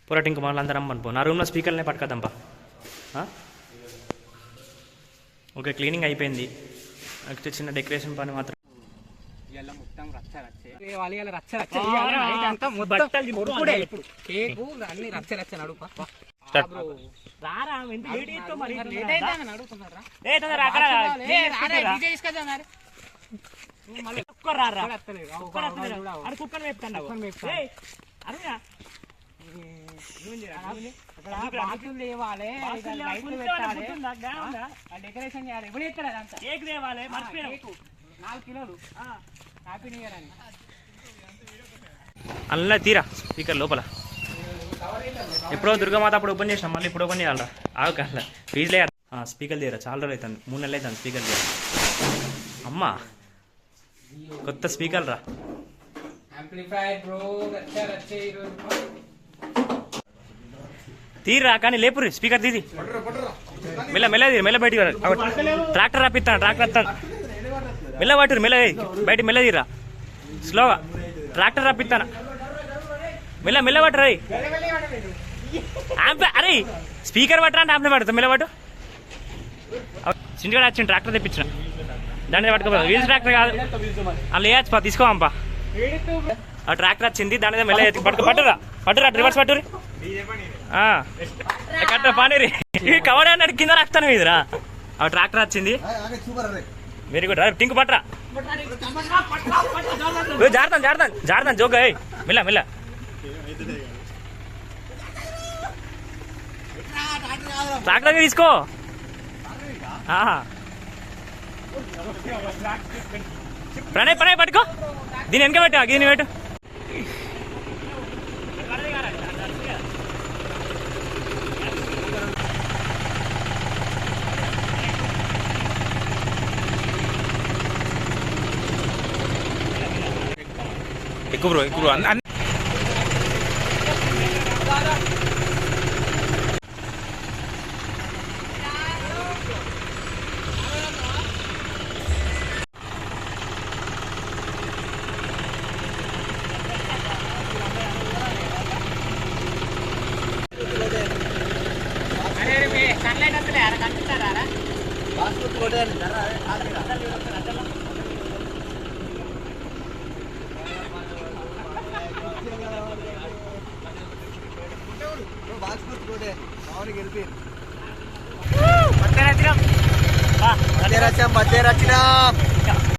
పొరటి ఇంక మళ్ళీ అందరం అనుకో నా రూమ్లో స్పీకర్లనే పట్టుకోద్దాంపా. ఓకే క్లీనింగ్ అయిపోయింది. నెక్స్ట్ చిన్న డెకరేషన్ పని మాత్రం డెకరేషన్ చేయాలి. అలా తీరా స్పీకర్ లోపల ఎప్పుడో దుర్గామాత అప్పుడు ఓపెన్ చేసినాం, మళ్ళీ ఇప్పుడు ఓపెన్ చేయాలరా ఆగు కాల ప్లీజ్లే. స్పీకర్ తీరా చాలా రోజులు అవుతుంది, 3 నెలలు అవుతుంది స్పీకర్ తీరా. అమ్మా కొత్త స్పీకర్ రా. తీరా కానీ లేపురి స్పీకర్ తీది మెల్ల మెల్ల తీరు మెల్ల బయటికి ట్రాక్టర్ రాపిస్తాను ట్రాక్టర్ వస్తాను మెల్ల పట్టురు మెల్ల బయట మెల్ల తీరా స్లోగా ట్రాక్టర్ రాపిస్తాను మెల్ల మెల్ల పట్టురు అరే స్పీకర్ పట్టరా అంటే ఆంప్లే పడుతుంది మెల్ల పట్టు. చింటిగా వచ్చింది ట్రాక్టర్ తెప్పించిన దాన్ని పట్టుకోపోదు వీల్స్ ట్రాక్టర్ కాదు అలా వేయచ్చు తీసుకోవా. ఆ ట్రాక్టర్ వచ్చింది దాని మీద మెల్ల పట్టురా పట్టురా రివర్స్ పట్టురి కట్ట పానీరి కవర్ అన్నాడు కింద రాస్తాను మీదిరా. ఆ ట్రాక్టర్ వచ్చింది వెరీ గుడ్ టింకు పట్టరా జారుతాను జారుతాను జారుతాను జోగా మెల్ల మెల్ల. ట్రాక్టర్ తీసుకో ప్రణయ్ ప్రణయ్ పట్టుకో దీని వెనక పెట్టా దీన్ని పెట్టు. ఎక్కువ బ్రో ఎక్కువ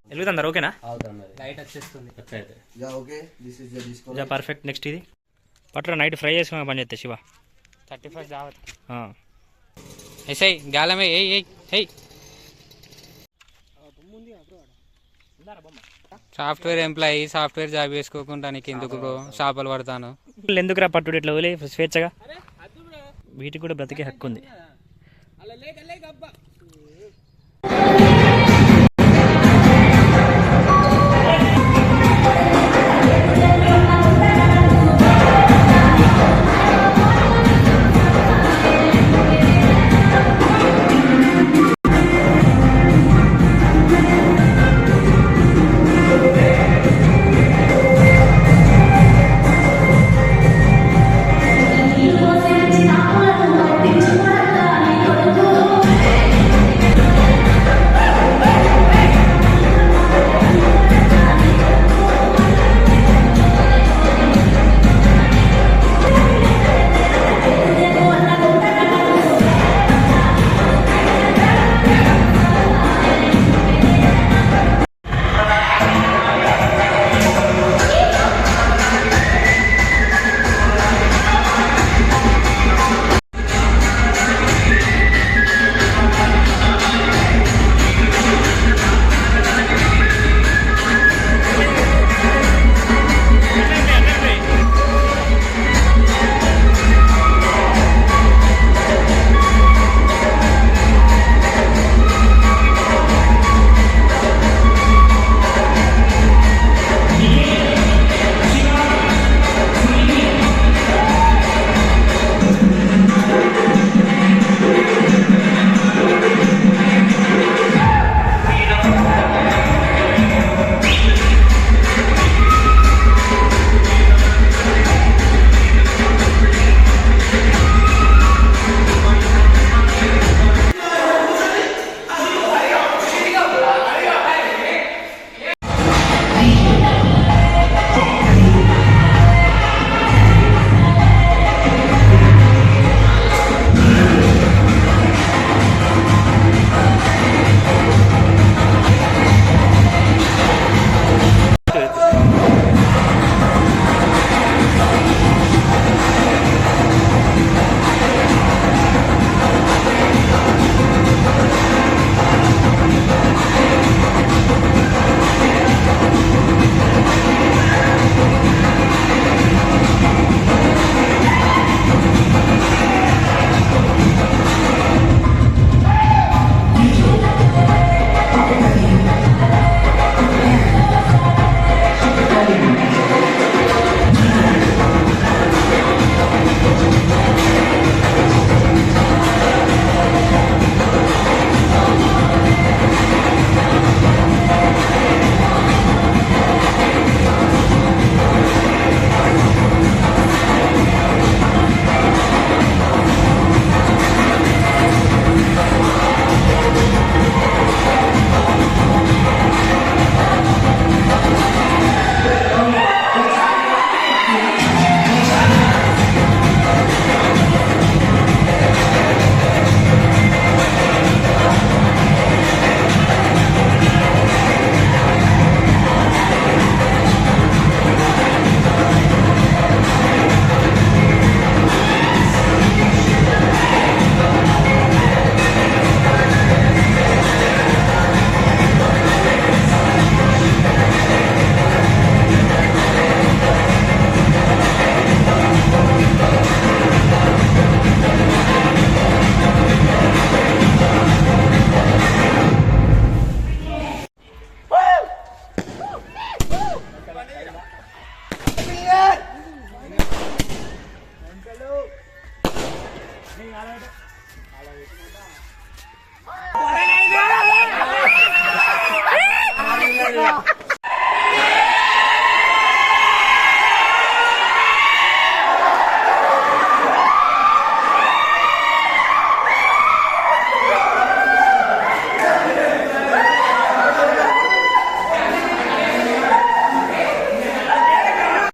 వెలుగుతుందా ఓకేనా పర్ఫెక్ట్. నెక్స్ట్ ఇది పట్టురా నైట్ ఫ్రై చేసుకుని పని చేస్తే శివ 31 దావత్ ఎస్ఐ గాలమే సాఫ్ట్వేర్ ఎంప్లాయీ సాఫ్ట్వేర్ జాబ్ చేసుకోకుండా నీకు ఎందుకు బ్రో చేపలు పడతాను ఎందుకురా పట్టుడు ఇట్లా వదిలే స్వేచ్ఛగా వీటికి కూడా బ్రతికే హక్కు ఉంది.